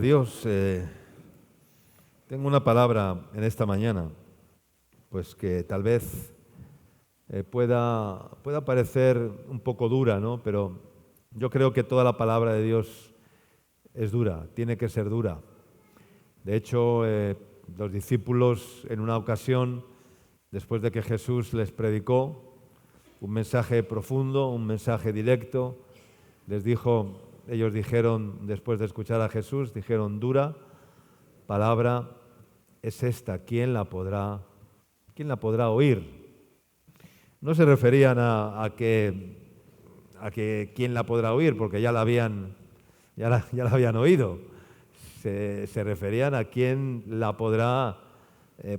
Dios. Tengo una palabra en esta mañana, pues que tal vez pueda parecer un poco dura, ¿no? Pero yo creo que toda la palabra de Dios es dura, tiene que ser dura. De hecho, los discípulos en una ocasión, después de que Jesús les predicó un mensaje profundo, un mensaje directo, ellos dijeron, después de escuchar a Jesús, dijeron: dura palabra es esta, ¿quién la podrá oír? No se referían a que quién la podrá oír, porque ya la habían oído. Se referían a quién la podrá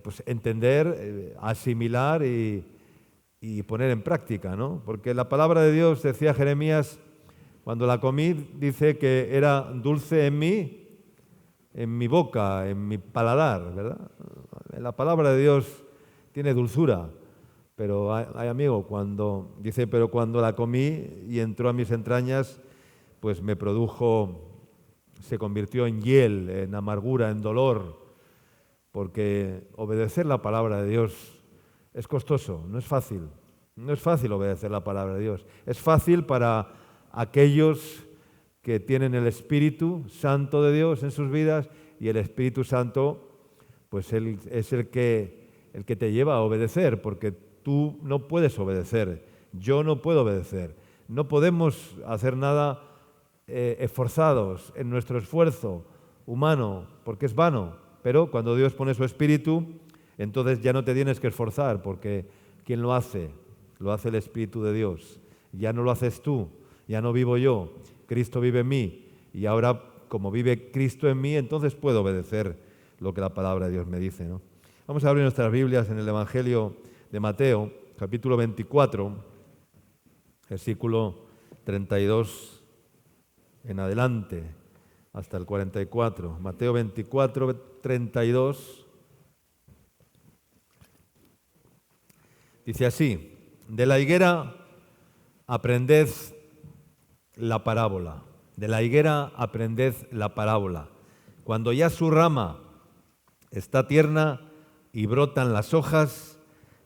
pues entender, asimilar y poner en práctica, ¿no? Porque la palabra de Dios, decía Jeremías, cuando la comí, dice que era dulce en mi boca, en mi paladar, ¿verdad? La palabra de Dios tiene dulzura, pero amigo, pero cuando la comí y entró a mis entrañas, pues se convirtió en hiel, en amargura, en dolor, porque obedecer la palabra de Dios es costoso, no es fácil. No es fácil obedecer la palabra de Dios. Es fácil para aquellos que tienen el Espíritu Santo de Dios en sus vidas, y el Espíritu Santo, pues Él es el que te lleva a obedecer, porque tú no puedes obedecer, yo no puedo obedecer. No podemos hacer nada esforzados en nuestro esfuerzo humano, porque es vano. Pero cuando Dios pone su Espíritu, entonces ya no te tienes que esforzar, porque ¿quién lo hace? Lo hace el Espíritu de Dios. Ya no lo haces tú, ya no vivo yo, Cristo vive en mí, y ahora, como vive Cristo en mí, entonces puedo obedecer lo que la palabra de Dios me dice, ¿no? Vamos a abrir nuestras Biblias en el Evangelio de Mateo, capítulo 24, versículo 32 en adelante, hasta el 44. Mateo 24, 32. Dice así: de la higuera aprended la parábola. De la higuera aprended la parábola. Cuando ya su rama está tierna y brotan las hojas,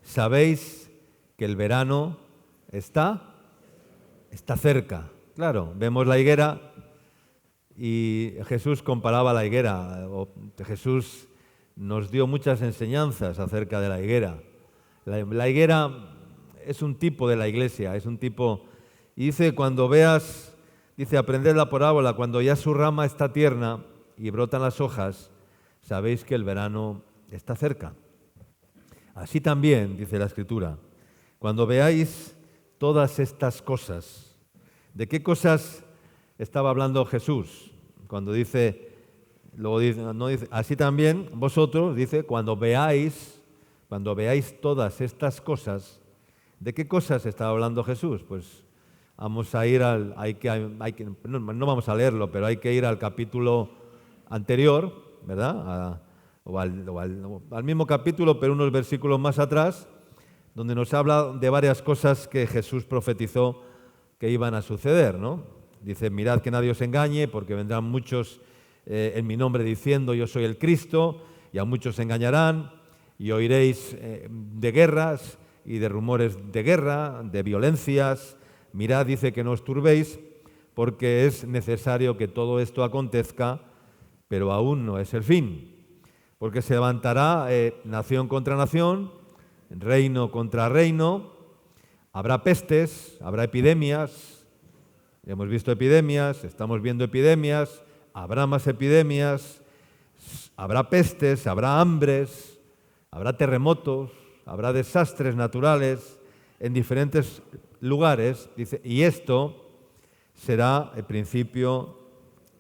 sabéis que el verano está cerca. Claro, vemos la higuera y Jesús comparaba la higuera. Jesús nos dio muchas enseñanzas acerca de la higuera. La higuera es un tipo de la iglesia, es un tipo. Y dice, aprended la parábola, cuando ya su rama está tierna y brotan las hojas, sabéis que el verano está cerca. Así también, dice la Escritura, cuando veáis todas estas cosas. ¿De qué cosas estaba hablando Jesús? Cuando así también vosotros, dice, cuando veáis todas estas cosas. ¿De qué cosas estaba hablando Jesús? Pues vamos a ir no vamos a leerlo, pero hay que ir al capítulo anterior, ¿verdad? O al mismo capítulo, pero unos versículos más atrás, donde nos habla de varias cosas que Jesús profetizó que iban a suceder, ¿no? Dice: mirad que nadie os engañe, porque vendrán muchos en mi nombre diciendo yo soy el Cristo, y a muchos se engañarán, y oiréis de guerras y de rumores de guerra, de violencias. Mirad, dice, que no os turbéis, porque es necesario que todo esto acontezca, pero aún no es el fin. Porque se levantará nación contra nación, reino contra reino, habrá pestes, habrá epidemias. Hemos visto epidemias, estamos viendo epidemias, habrá más epidemias, habrá pestes, habrá hambres, habrá terremotos, habrá desastres naturales en diferentes lugares, dice, y esto será el principio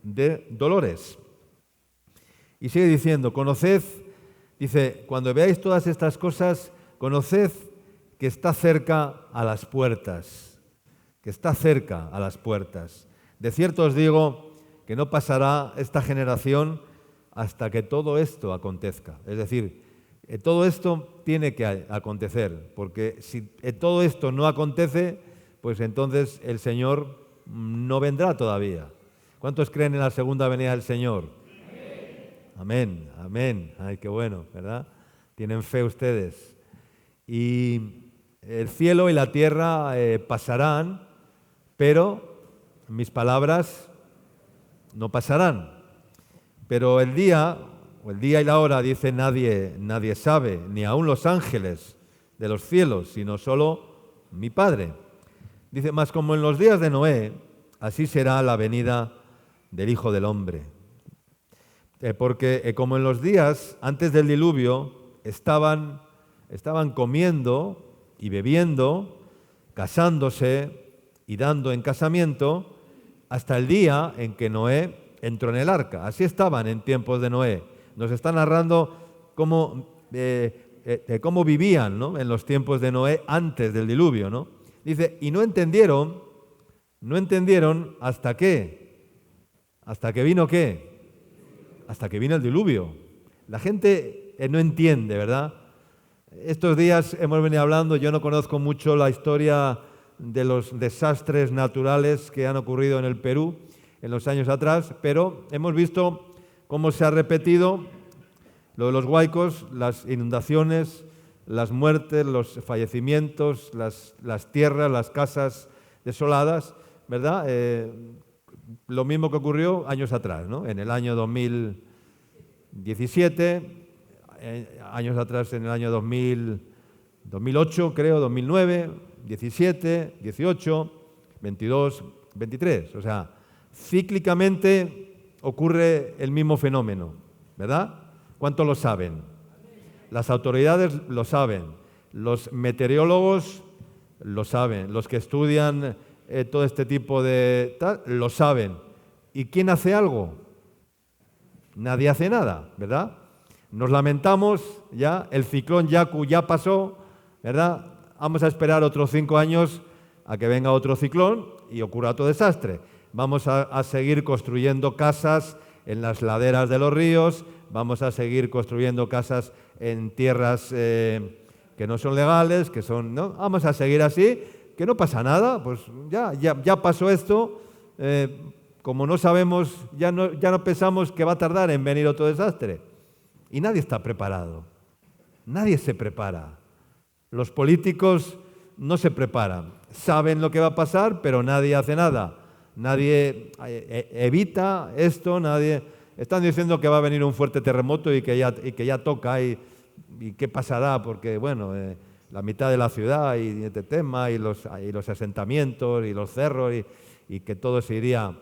de dolores. Y sigue diciendo, conoced, dice, cuando veáis todas estas cosas, conoced que está cerca a las puertas, que está cerca a las puertas. De cierto os digo que no pasará esta generación hasta que todo esto acontezca. Es decir, todo esto tiene que acontecer, porque si todo esto no acontece, pues entonces el Señor no vendrá todavía. ¿Cuántos creen en la segunda venida del Señor? Amén, amén. Ay, qué bueno, ¿verdad? Tienen fe ustedes. Y el cielo y la tierra pasarán, pero mis palabras no pasarán. Pero el día y la hora, dice, nadie sabe, ni aun los ángeles de los cielos, sino solo mi Padre. Dice, mas como en los días de Noé, así será la venida del Hijo del Hombre. Porque como en los días antes del diluvio estaban comiendo y bebiendo, casándose y dando en casamiento, hasta el día en que Noé entró en el arca. Así estaban en tiempos de Noé. Nos está narrando cómo vivían, ¿no?, en los tiempos de Noé antes del diluvio, ¿no? Dice, y no entendieron hasta que vino ¿qué? Hasta que vino el diluvio. La gente no entiende, ¿verdad? Estos días hemos venido hablando, yo no conozco mucho la historia de los desastres naturales que han ocurrido en el Perú en los años atrás, pero hemos visto cómo se ha repetido lo de los huaicos, las inundaciones, las muertes, los fallecimientos, las tierras, las casas desoladas, ¿verdad? Lo mismo que ocurrió años atrás, ¿no? En el año 2017, años atrás en el año 2008, creo, 2009, 17, 18, 22, 23. O sea, cíclicamente ocurre el mismo fenómeno, ¿verdad? ¿Cuántos lo saben? Las autoridades lo saben, los meteorólogos lo saben, los que estudian todo este tipo de lo saben. ¿Y quién hace algo? Nadie hace nada, ¿verdad? Nos lamentamos, ya, el ciclón Yaku ya pasó, ¿verdad? Vamos a esperar otros 5 años a que venga otro ciclón y ocurra otro desastre. Vamos a seguir construyendo casas en las laderas de los ríos, vamos a seguir construyendo casas en tierras que no son legales, que son, ¿no? Vamos a seguir así, que no pasa nada, pues ya pasó esto, como no sabemos, ya no pensamos que va a tardar en venir otro desastre. Y nadie está preparado, nadie se prepara. Los políticos no se preparan, saben lo que va a pasar, pero nadie hace nada. Nadie evita esto, nadie... Están diciendo que va a venir un fuerte terremoto y que ya toca y qué pasará, porque bueno, la mitad de la ciudad y este tema y los asentamientos y los cerros y que todo se iría.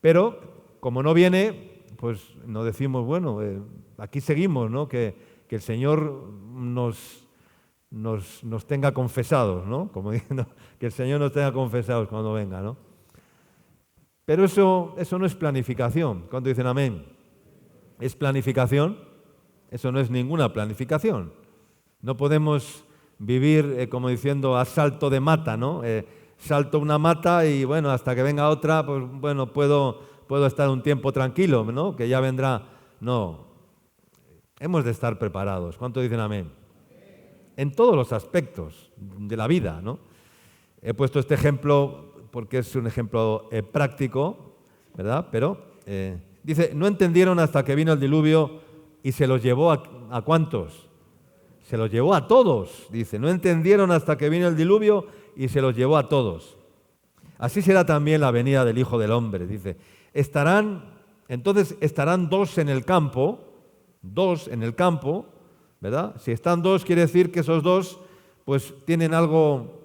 Pero como no viene, pues nos decimos, bueno, aquí seguimos, ¿no? Que el Señor nos tenga confesados, ¿no? Como diciendo, que el Señor nos tenga confesados cuando venga, ¿no? Pero eso no es planificación. ¿Cuánto dicen amén? ¿Es planificación? Eso no es ninguna planificación. No podemos vivir como diciendo a salto de mata, ¿no? Salto una mata y bueno, hasta que venga otra, pues bueno, puedo estar un tiempo tranquilo, ¿no? Que ya vendrá. No. Hemos de estar preparados. ¿Cuánto dicen amén? En todos los aspectos de la vida, ¿no? He puesto este ejemplo porque es un ejemplo práctico, ¿verdad? Pero dice, no entendieron hasta que vino el diluvio y se los llevó ¿a cuántos? Se los llevó a todos, dice. No entendieron hasta que vino el diluvio y se los llevó a todos. Así será también la venida del Hijo del Hombre, dice. Entonces estarán dos en el campo, ¿verdad? Si están dos, quiere decir que esos dos pues tienen algo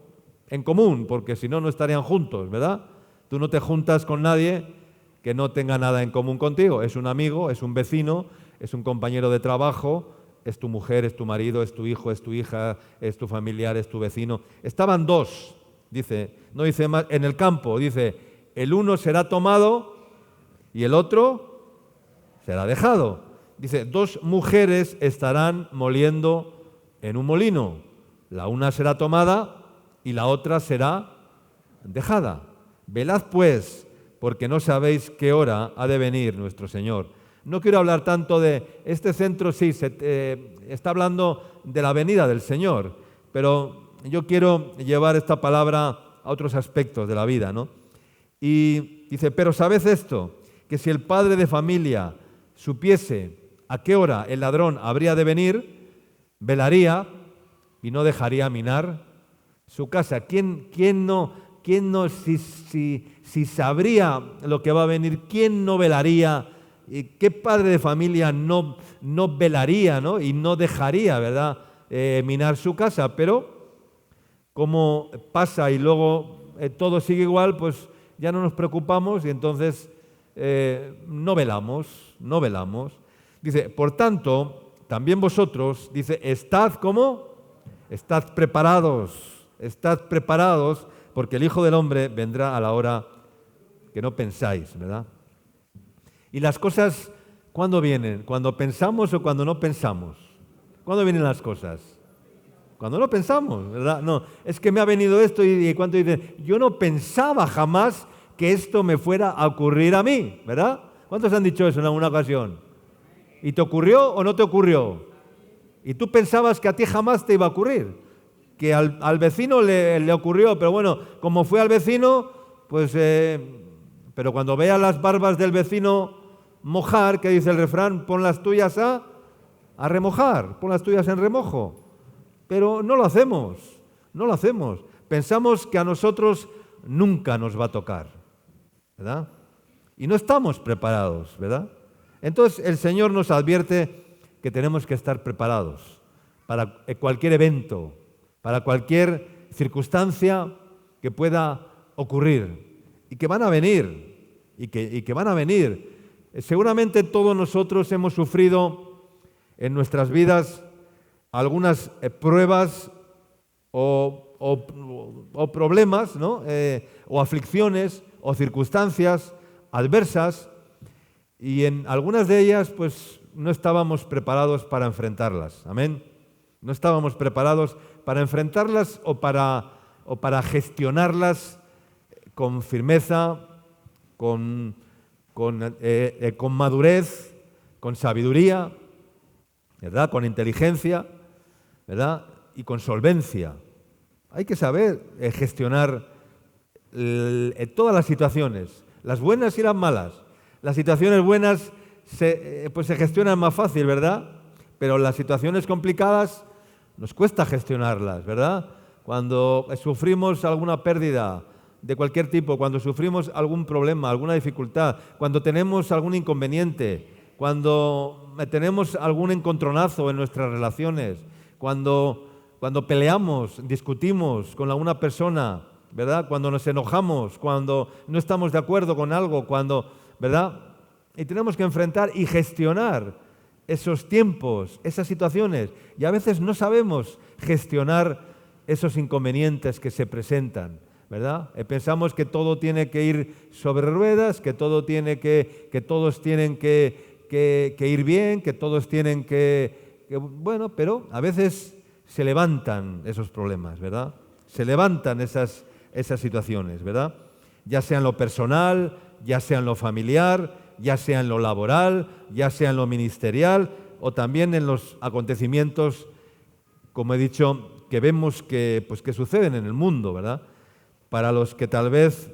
en común, porque si no, no estarían juntos, ¿verdad? Tú no te juntas con nadie que no tenga nada en común contigo. Es un amigo, es un vecino, es un compañero de trabajo, es tu mujer, es tu marido, es tu hijo, es tu hija, es tu familiar, es tu vecino. Estaban dos, dice, no dice más, en el campo, dice, el uno será tomado y el otro será dejado. Dice, dos mujeres estarán moliendo en un molino. La una será tomada y la otra será dejada. Velad pues, porque no sabéis qué hora ha de venir nuestro Señor. No quiero hablar tanto de este centro, sí, está hablando de la venida del Señor, pero yo quiero llevar esta palabra a otros aspectos de la vida, ¿no? Y dice, pero sabed esto, que si el padre de familia supiese a qué hora el ladrón habría de venir, velaría y no dejaría minar su casa. ¿Quién no, si sabría lo que va a venir, quién no velaría? ¿Y qué padre de familia no velaría, ¿no? Y no dejaría, ¿verdad?, minar su casa? Pero como pasa y luego todo sigue igual, pues ya no nos preocupamos y entonces no velamos. Dice, por tanto, también vosotros, dice, estad preparados, porque el Hijo del Hombre vendrá a la hora que no pensáis, ¿verdad? Y las cosas, ¿cuándo vienen? ¿Cuando pensamos o cuando no pensamos? ¿Cuándo vienen las cosas? Cuando no pensamos, ¿verdad? No, es que me ha venido esto y cuando dicen, yo no pensaba jamás que esto me fuera a ocurrir a mí, ¿verdad? ¿Cuántos han dicho eso en alguna ocasión? ¿Y te ocurrió o no te ocurrió? Y tú pensabas que a ti jamás te iba a ocurrir, que al vecino le ocurrió, pero bueno, como fue al vecino, pues, pero cuando veas las barbas del vecino mojar, que dice el refrán, pon las tuyas a remojar, pon las tuyas en remojo. Pero no lo hacemos. Pensamos que a nosotros nunca nos va a tocar, ¿verdad? Y no estamos preparados, ¿verdad? Entonces el Señor nos advierte que tenemos que estar preparados para cualquier evento, para cualquier circunstancia que pueda ocurrir y que van a venir, y que van a venir. Seguramente todos nosotros hemos sufrido en nuestras vidas algunas pruebas o problemas, ¿no? O aflicciones o circunstancias adversas, y en algunas de ellas pues no estábamos preparados para enfrentarlas. Amén. No estábamos preparados para enfrentarlas o para gestionarlas con firmeza, con madurez, con sabiduría, ¿verdad?, con inteligencia, ¿verdad?, y con solvencia. Hay que saber gestionar todas las situaciones, las buenas y las malas. Las situaciones buenas se gestionan más fácil, ¿verdad? Pero las situaciones complicadas nos cuesta gestionarlas, ¿verdad? Cuando sufrimos alguna pérdida de cualquier tipo, cuando sufrimos algún problema, alguna dificultad, cuando tenemos algún inconveniente, cuando tenemos algún encontronazo en nuestras relaciones, cuando peleamos, discutimos con alguna persona, ¿verdad? Cuando nos enojamos, cuando no estamos de acuerdo con algo, ¿verdad? Y tenemos que enfrentar y gestionar esos tiempos, esas situaciones. Y a veces no sabemos gestionar esos inconvenientes que se presentan, ¿verdad? Pensamos que todo tiene que ir sobre ruedas, que todos tienen que ir bien, que todos tienen bueno, pero a veces se levantan esos problemas, ¿verdad? Se levantan esas situaciones, ¿verdad? Ya sea en lo personal, ya sea en lo familiar, ya sea en lo laboral, ya sea en lo ministerial, o también en los acontecimientos, como he dicho, que vemos que suceden en el mundo, ¿verdad? Para los que tal vez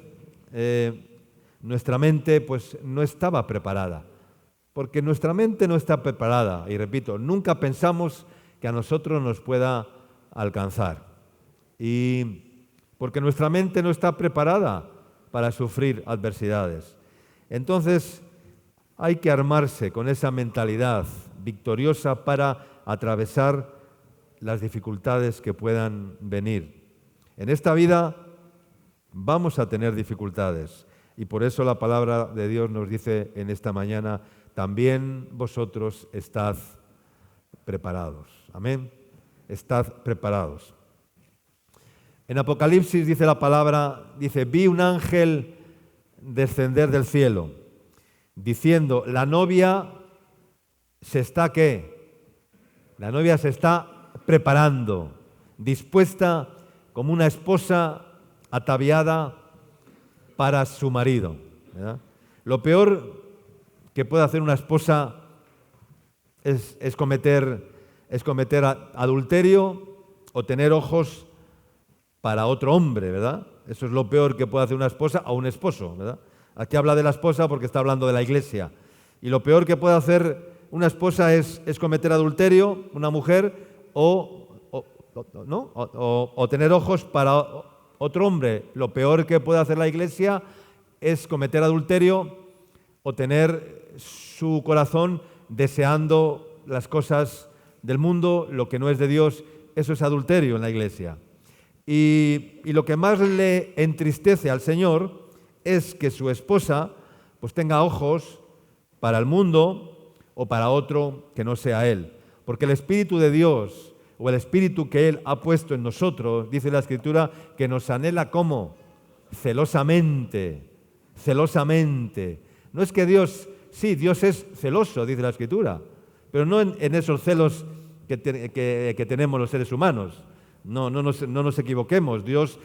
nuestra mente pues no estaba preparada. Porque nuestra mente no está preparada, y repito, nunca pensamos que a nosotros nos pueda alcanzar. Y porque nuestra mente no está preparada para sufrir adversidades. Entonces, hay que armarse con esa mentalidad victoriosa para atravesar las dificultades que puedan venir. En esta vida vamos a tener dificultades, y por eso la palabra de Dios nos dice en esta mañana, también vosotros estad preparados. Amén. Estad preparados. En Apocalipsis dice la palabra, vi un ángel descender del cielo, diciendo, la novia se está preparando, dispuesta como una esposa ataviada para su marido, ¿verdad? Lo peor que puede hacer una esposa es cometer adulterio o tener ojos para otro hombre, ¿verdad? Eso es lo peor que puede hacer una esposa o un esposo, ¿verdad? Aquí habla de la esposa porque está hablando de la iglesia, Y lo peor que puede hacer una esposa es cometer adulterio, una mujer, o tener ojos para otro hombre. Lo peor que puede hacer la Iglesia es cometer adulterio o tener su corazón deseando las cosas del mundo, lo que no es de Dios. Eso es adulterio en la Iglesia. Y lo que más le entristece al Señor es que su esposa pues tenga ojos para el mundo o para otro que no sea Él. Porque el Espíritu de Dios o el Espíritu que Él ha puesto en nosotros, dice la Escritura, que nos anhela ¿cómo? Celosamente, celosamente. No es que Dios, sí, Dios es celoso, dice la Escritura, pero no en esos celos que tenemos los seres humanos. No nos equivoquemos. Dios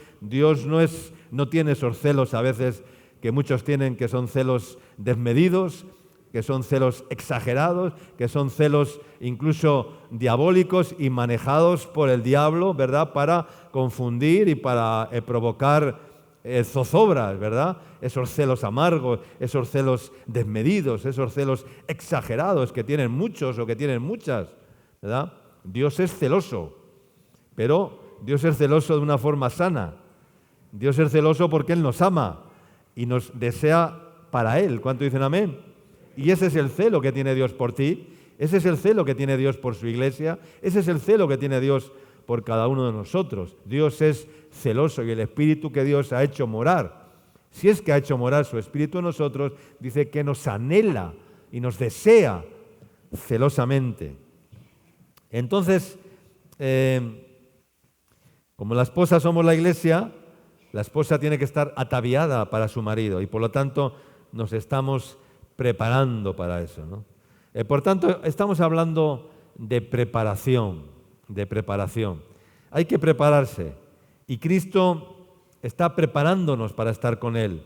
no tiene esos celos a veces que muchos tienen, que son celos desmedidos, que son celos exagerados, que son celos incluso diabólicos y manejados por el diablo, ¿verdad?, para confundir y para provocar zozobras, ¿verdad? Esos celos amargos, esos celos desmedidos, esos celos exagerados que tienen muchos o que tienen muchas, ¿verdad? Dios es celoso, pero Dios es celoso de una forma sana. Dios es celoso porque Él nos ama y nos desea para Él. ¿Cuánto dicen amén? Y ese es el celo que tiene Dios por ti, ese es el celo que tiene Dios por su iglesia, ese es el celo que tiene Dios por cada uno de nosotros. Dios es celoso y el Espíritu que Dios ha hecho morar, si es que ha hecho morar su Espíritu en nosotros, dice que nos anhela y nos desea celosamente. Entonces, como la esposa somos la iglesia, la esposa tiene que estar ataviada para su marido y por lo tanto nos estamos preparando para eso, ¿no? Por tanto, estamos hablando de preparación, de preparación. Hay que prepararse y Cristo está preparándonos para estar con Él.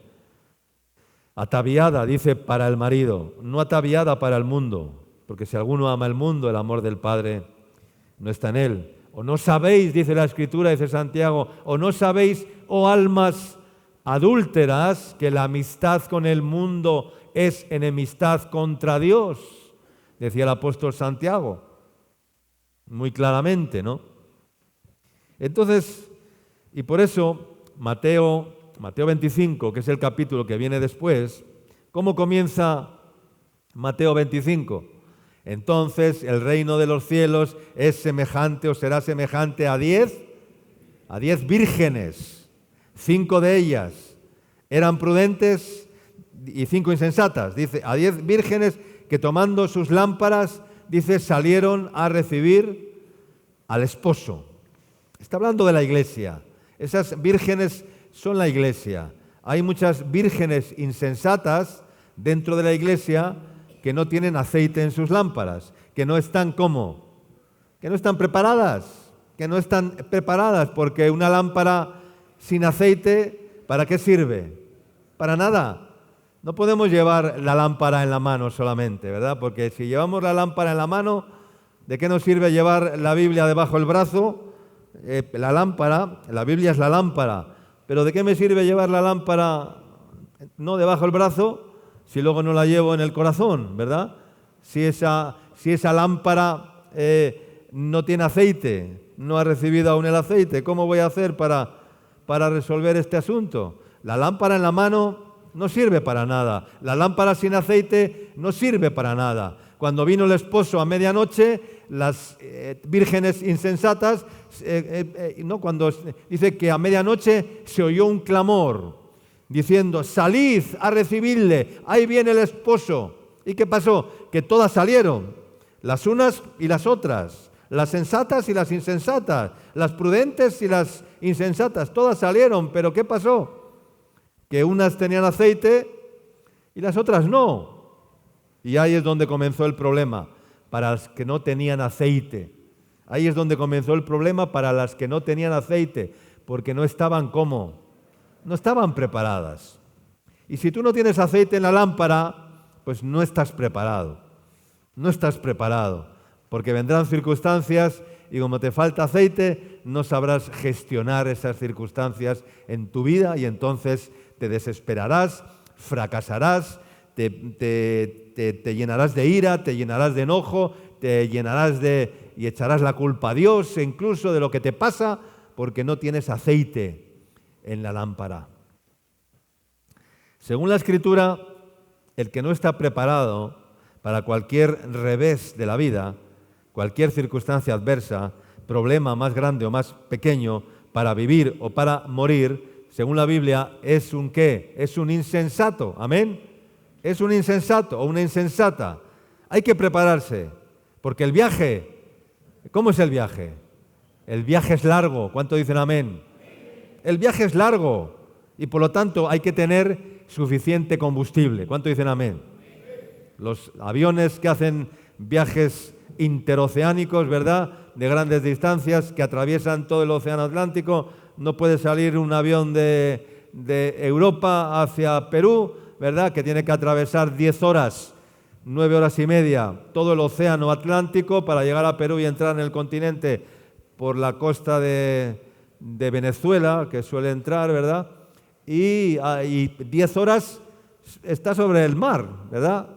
Ataviada, dice, para el marido, no ataviada para el mundo, porque si alguno ama el mundo, el amor del Padre no está en él. O no sabéis, dice la Escritura, dice Santiago, o no sabéis, oh almas adúlteras, que la amistad con el mundo es enemistad contra Dios, decía el apóstol Santiago, muy claramente, ¿no? Entonces, y por eso, Mateo 25, que es el capítulo que viene después, ¿cómo comienza Mateo 25? Entonces el reino de los cielos es semejante o será semejante a 10 vírgenes. 5 de ellas eran prudentes y 5 insensatas. Dice, a 10 vírgenes que tomando sus lámparas, dice, salieron a recibir al esposo. Está hablando de la iglesia. Esas vírgenes son la iglesia. Hay muchas vírgenes insensatas dentro de la iglesia que no tienen aceite en sus lámparas, que no están ¿cómo? Que no están preparadas, porque una lámpara sin aceite, ¿para qué sirve? Para nada. No podemos llevar la lámpara en la mano solamente, ¿verdad? Porque si llevamos la lámpara en la mano, ¿de qué nos sirve llevar la Biblia debajo del brazo? La Biblia es la lámpara, pero ¿de qué me sirve llevar la lámpara no debajo del brazo si luego no la llevo en el corazón, ¿verdad? Si esa lámpara no tiene aceite, no ha recibido aún el aceite, ¿cómo voy a hacer para resolver este asunto? La lámpara en la mano no sirve para nada. La lámpara sin aceite no sirve para nada. Cuando vino el esposo a medianoche, las vírgenes insensatas, cuando dice que a medianoche se oyó un clamor, diciendo, salid a recibirle, ahí viene el esposo. ¿Y qué pasó? Que todas salieron, las unas y las otras, las sensatas y las insensatas, las prudentes y las insensatas, todas salieron, pero ¿qué pasó? Que unas tenían aceite y las otras no. Y ahí es donde comenzó el problema, para las que no tenían aceite. Ahí es donde comenzó el problema para las que no tenían aceite, porque no estaban ¿cómo? No estaban preparadas. Y si tú no tienes aceite en la lámpara, pues no estás preparado. No estás preparado, porque vendrán circunstancias y como te falta aceite, no sabrás gestionar esas circunstancias en tu vida y entonces te desesperarás, fracasarás, te llenarás de ira, te llenarás de enojo, y echarás la culpa a Dios, incluso de lo que te pasa, porque no tienes aceite en la lámpara. Según la Escritura, el que no está preparado para cualquier revés de la vida, cualquier circunstancia adversa, problema más grande o más pequeño, para vivir o para morir, según la Biblia, es un ¿qué? Es un insensato. ¿Amén? Es un insensato o una insensata. Hay que prepararse, porque el viaje, ¿cómo es el viaje? El viaje es largo. ¿Cuánto dicen amén? El viaje es largo y por lo tanto hay que tener suficiente combustible. ¿Cuánto dicen amén? Los aviones que hacen viajes interoceánicos, ¿verdad?, de grandes distancias, que atraviesan todo el océano Atlántico, no puede salir un avión de Europa hacia Perú, ¿verdad?, que tiene que atravesar 10 horas, 9 horas y media, todo el océano Atlántico para llegar a Perú y entrar en el continente por la costa de Venezuela, que suele entrar, ¿verdad?, y 10 horas está sobre el mar, ¿verdad?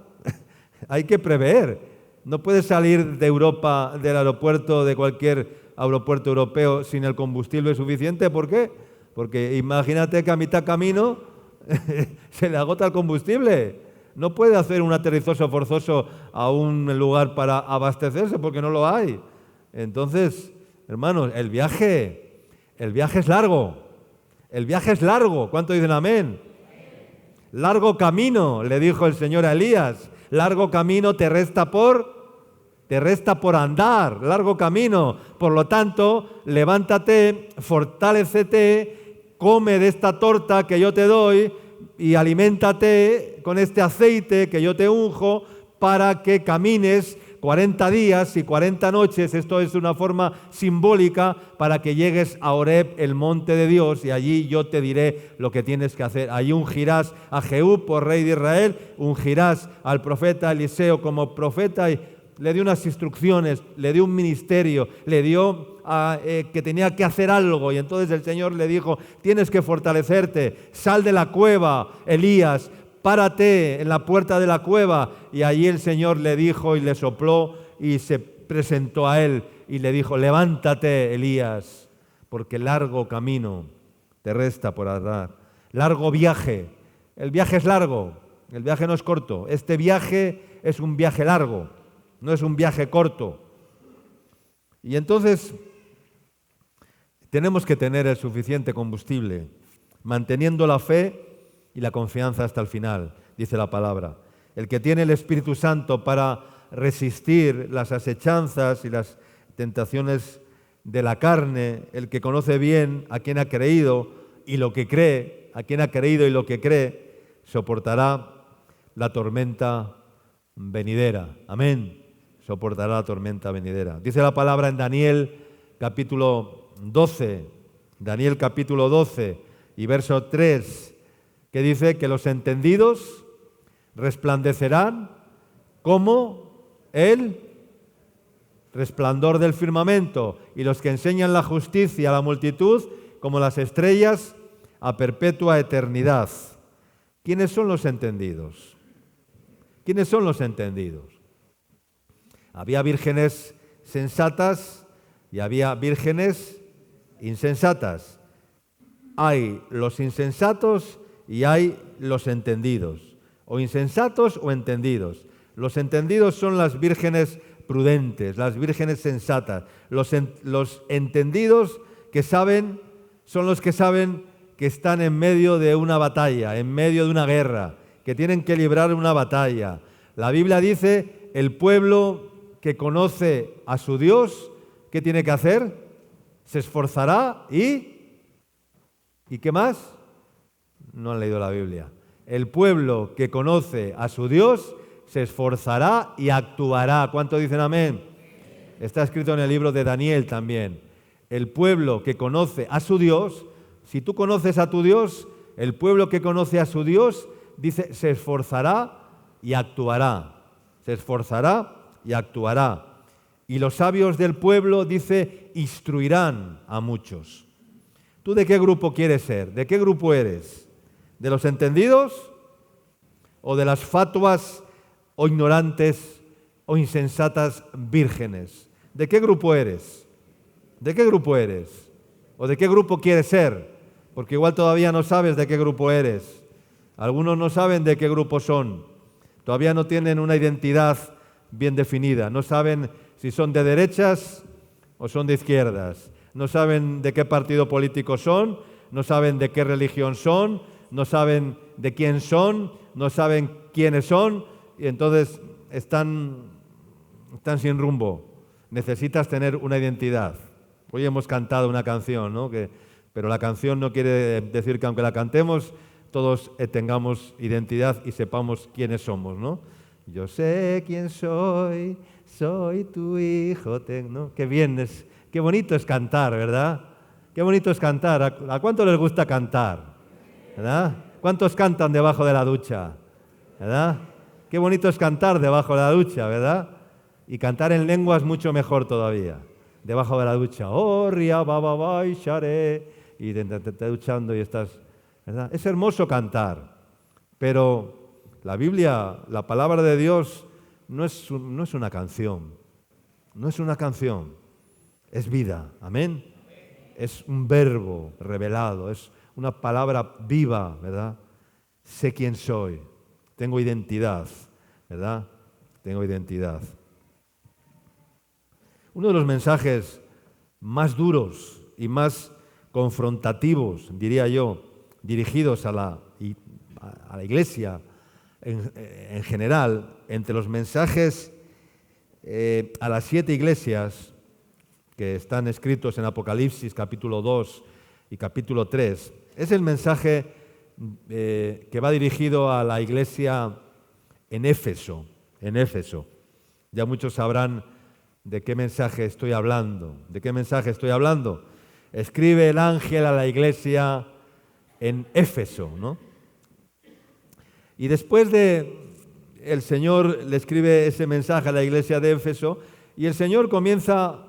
Hay que prever. No puedes salir de Europa, del aeropuerto, de cualquier aeropuerto europeo, sin el combustible suficiente. ¿Por qué? Porque imagínate que a mitad camino se le agota el combustible. No puede hacer un aterrizaje forzoso a un lugar para abastecerse porque no lo hay. Entonces, hermanos, el viaje es largo. El viaje es largo. ¿Cuánto dicen amén? Largo camino, le dijo el Señor a Elías. Largo camino te resta por andar, largo camino. Por lo tanto, levántate, fortalécete, come de esta torta que yo te doy y aliméntate con este aceite que yo te unjo para que camines 40 días y 40 noches, esto es una forma simbólica para que llegues a Horeb, el monte de Dios, y allí yo te diré lo que tienes que hacer. Allí ungirás a Jehú por rey de Israel, ungirás al profeta Eliseo como profeta, y le dio unas instrucciones, le dio un ministerio, le dio que tenía que hacer algo, y entonces el Señor le dijo, tienes que fortalecerte, sal de la cueva, Elías, párate en la puerta de la cueva. Y allí el Señor le dijo y le sopló y se presentó a él y le dijo, levántate, Elías, porque largo camino te resta por andar. Largo viaje. El viaje es largo, el viaje no es corto. Este viaje es un viaje largo, no es un viaje corto. Y entonces tenemos que tener el suficiente combustible, manteniendo la fe y la confianza hasta el final, dice la palabra. El que tiene el Espíritu Santo para resistir las asechanzas y las tentaciones de la carne, el que conoce bien a quien ha creído y lo que cree, a quien ha creído y lo que cree, soportará la tormenta venidera. Amén. Soportará la tormenta venidera. Dice la palabra en Daniel capítulo 12, Daniel capítulo 12 y verso 3, que dice que los entendidos resplandecerán como el resplandor del firmamento, y los que enseñan la justicia a la multitud como las estrellas a perpetua eternidad. ¿Quiénes son los entendidos? ¿Quiénes son los entendidos? Había vírgenes sensatas y había vírgenes insensatas. Hay los insensatos y hay los entendidos, o insensatos o entendidos. Los entendidos son las vírgenes prudentes, las vírgenes sensatas. Los entendidos que saben son los que saben que están en medio de una batalla, en medio de una guerra, que tienen que librar una batalla. La Biblia dice, el pueblo que conoce a su Dios, ¿qué tiene que hacer? Se esforzará ¿y qué más? No han leído la Biblia. El pueblo que conoce a su Dios se esforzará y actuará. ¿Cuánto dicen amén? Está escrito en el libro de Daniel también. El pueblo que conoce a su Dios, si tú conoces a tu Dios, el pueblo que conoce a su Dios, dice, se esforzará y actuará. Se esforzará y actuará. Y los sabios del pueblo, dice, instruirán a muchos. ¿Tú de qué grupo quieres ser? ¿De qué grupo eres? ¿De los entendidos o de las fatuas o ignorantes o insensatas vírgenes. ¿De qué grupo eres? ¿De qué grupo eres? ¿O de qué grupo quieres ser? Porque igual todavía no sabes de qué grupo eres. Algunos no saben de qué grupo son. Todavía no tienen una identidad bien definida. No saben si son de derechas o son de izquierdas. No saben de qué partido político son, no saben de qué religión son, no saben de quién son, no saben quiénes son, y entonces están sin rumbo. Necesitas tener una identidad. Hoy hemos cantado una canción, ¿no? Pero la canción no quiere decir que aunque la cantemos, todos tengamos identidad y sepamos quiénes somos, ¿no? Yo sé quién soy, soy tu hijo, ¿no? Qué bien, qué bonito es cantar, ¿verdad? Qué bonito es cantar. ¿A cuánto les gusta cantar? ¿Verdad? ¿Cuántos cantan debajo de la ducha? ¿Verdad? Qué bonito es cantar debajo de la ducha, ¿verdad? Y cantar en lengua es mucho mejor todavía. Debajo de la ducha. Oh, ria, baba, bai, share. Y te duchando y estás, ¿verdad? Es hermoso cantar, pero la Biblia, la palabra de Dios, no es una canción. No es una canción. Es vida. Amén. Es un verbo revelado, es una palabra viva, ¿verdad? Sé quién soy, tengo identidad, ¿verdad? Tengo identidad. Uno de los mensajes más duros y más confrontativos, diría yo, dirigidos a la Iglesia en general, entre los mensajes a las 7 iglesias que están escritos en Apocalipsis capítulo 2 y capítulo 3, es el mensaje que va dirigido a la iglesia en Éfeso. En Éfeso. Ya muchos sabrán de qué mensaje estoy hablando. ¿De qué mensaje estoy hablando? Escribe el ángel a la iglesia en Éfeso, ¿no? Y después el Señor le escribe ese mensaje a la iglesia de Éfeso y el Señor comienza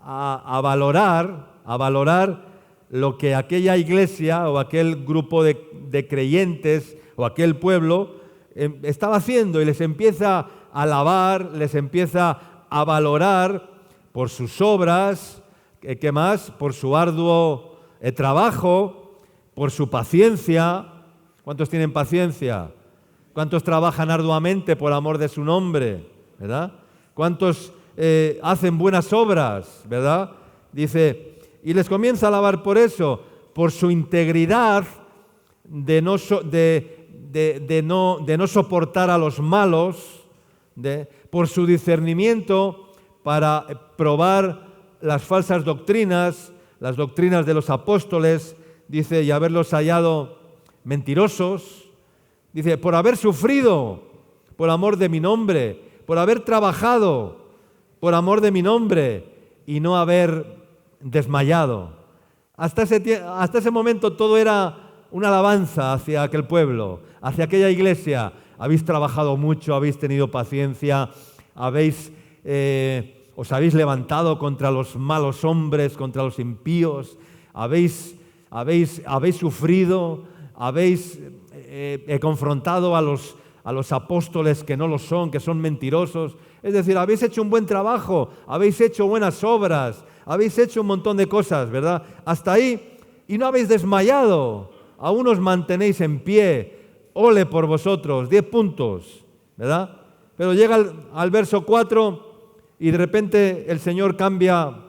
a valorar lo que aquella iglesia o aquel grupo de creyentes o aquel pueblo estaba haciendo y les empieza a alabar, les empieza a valorar por sus obras, ¿qué más? Por su arduo trabajo, por su paciencia. ¿Cuántos tienen paciencia? ¿Cuántos trabajan arduamente por amor de su nombre? ¿Verdad? ¿Cuántos hacen buenas obras? ¿Verdad? Dice, y les comienza a alabar por eso, por su integridad de no soportar a los malos, por su discernimiento para probar las falsas doctrinas, las doctrinas de los apóstoles, dice, y haberlos hallado mentirosos. Dice, por haber sufrido por amor de mi nombre, por haber trabajado por amor de mi nombre y no haber desmayado. Hasta ese momento todo era una alabanza hacia aquel pueblo, hacia aquella iglesia. Habéis trabajado mucho, habéis tenido paciencia, os habéis levantado contra los malos hombres, contra los impíos, habéis sufrido, habéis confrontado a los apóstoles que no lo son, que son mentirosos. Es decir, habéis hecho un buen trabajo, habéis hecho buenas obras, habéis hecho un montón de cosas, ¿verdad? Hasta ahí, y no habéis desmayado, aún os mantenéis en pie. Ole por vosotros, 10 puntos, ¿verdad? Pero llega al verso 4 y de repente el Señor cambia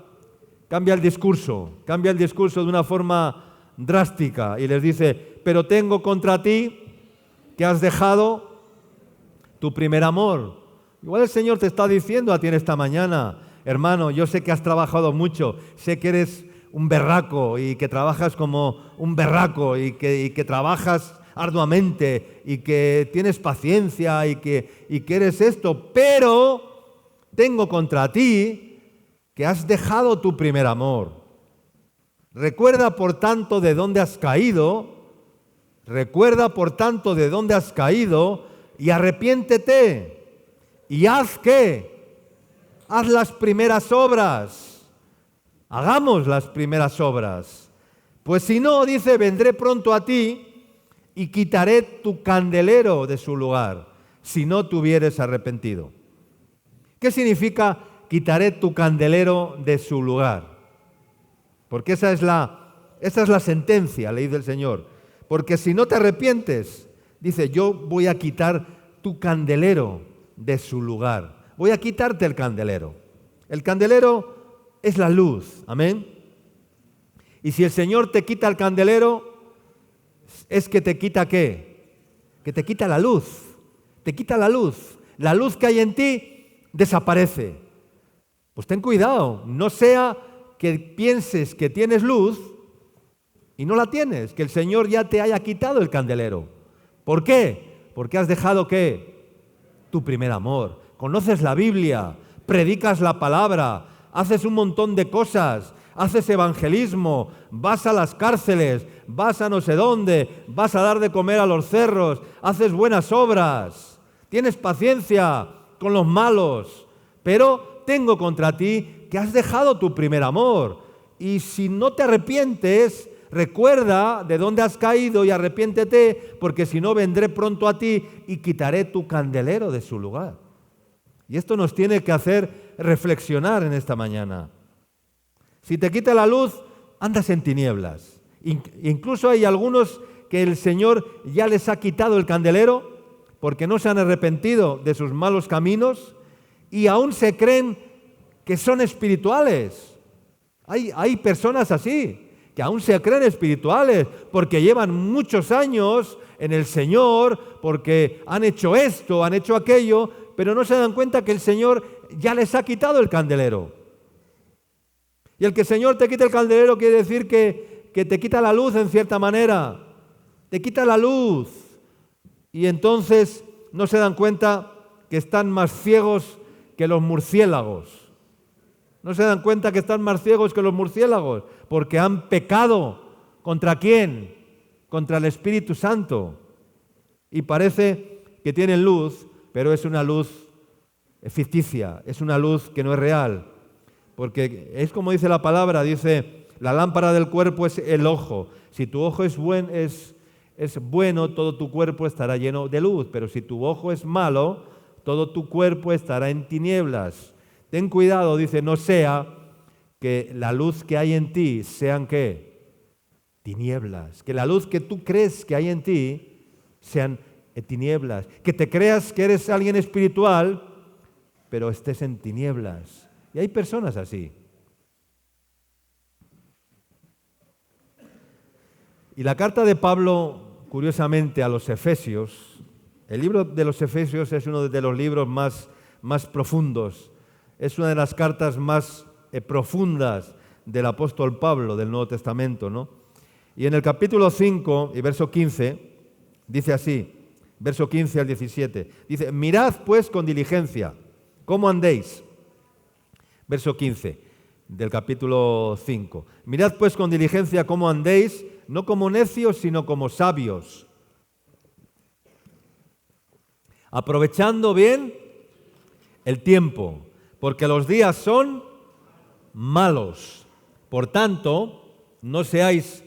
el discurso de una forma drástica y les dice, pero tengo contra ti que has dejado tu primer amor. Igual el Señor te está diciendo a ti en esta mañana, hermano, yo sé que has trabajado mucho, sé que eres un berraco y que trabajas como un berraco y que trabajas arduamente y que tienes paciencia y que eres esto, pero tengo contra ti que has dejado tu primer amor. Recuerda, por tanto, de dónde has caído. Recuerda, por tanto, de dónde has caído y arrepiéntete. ¿Y haz qué? Haz las primeras obras. Hagamos las primeras obras. Pues si no, dice, vendré pronto a ti y quitaré tu candelero de su lugar, si no te hubieres arrepentido. ¿Qué significa quitaré tu candelero de su lugar? Porque esa es la sentencia, ley del Señor. Porque si no te arrepientes, dice, yo voy a quitar tu candelero de su lugar. Voy a quitarte el candelero. El candelero es la luz, amén. Y si el Señor te quita el candelero, es que te quita ¿qué? Que te quita la luz. Te quita la luz. La luz que hay en ti desaparece. Pues ten cuidado, no sea que pienses que tienes luz y no la tienes, que el Señor ya te haya quitado el candelero. ¿Por qué? Porque has dejado ¿qué? Tu primer amor. Conoces la Biblia, predicas la palabra, haces un montón de cosas, haces evangelismo, vas a las cárceles, vas a no sé dónde, vas a dar de comer a los cerros, haces buenas obras, tienes paciencia con los malos, pero tengo contra ti que has dejado tu primer amor. Y si no te arrepientes, recuerda de dónde has caído y arrepiéntete, porque si no vendré pronto a ti y quitaré tu candelero de su lugar. Y esto nos tiene que hacer reflexionar en esta mañana. Si te quita la luz, andas en tinieblas. Incluso hay algunos que el Señor ya les ha quitado el candelero porque no se han arrepentido de sus malos caminos y aún se creen que son espirituales. Hay personas así, que aún se creen espirituales porque llevan muchos años en el Señor, porque han hecho esto, han hecho aquello, pero no se dan cuenta que el Señor ya les ha quitado el candelero. Y el que el Señor te quite el candelero quiere decir que te quita la luz en cierta manera. Te quita la luz. Y entonces no se dan cuenta que están más ciegos que los murciélagos. No se dan cuenta que están más ciegos que los murciélagos, porque han pecado. ¿Contra quién? Contra el Espíritu Santo. Y parece que tienen luz, pero es una luz ficticia, es una luz que no es real. Porque es como dice la palabra, dice, la lámpara del cuerpo es el ojo. Si tu ojo es bueno, todo tu cuerpo estará lleno de luz. Pero si tu ojo es malo, todo tu cuerpo estará en tinieblas. Ten cuidado, dice, no sea que la luz que hay en ti sean ¿qué? Tinieblas. Que la luz que tú crees que hay en ti sean tinieblas. Que te creas que eres alguien espiritual, pero estés en tinieblas. Y hay personas así. Y la carta de Pablo, curiosamente, a los Efesios, el libro de los Efesios es uno de los libros más profundos. Es una de las cartas más profundas del apóstol Pablo, del Nuevo Testamento, ¿no? Y en el capítulo 5 y verso 15, dice así, verso 15 al 17, dice, mirad pues con diligencia, ¿cómo andéis? Verso 15 del capítulo 5. Mirad pues con diligencia cómo andéis, no como necios, sino como sabios, aprovechando bien el tiempo, porque los días son malos. Por tanto, no seáis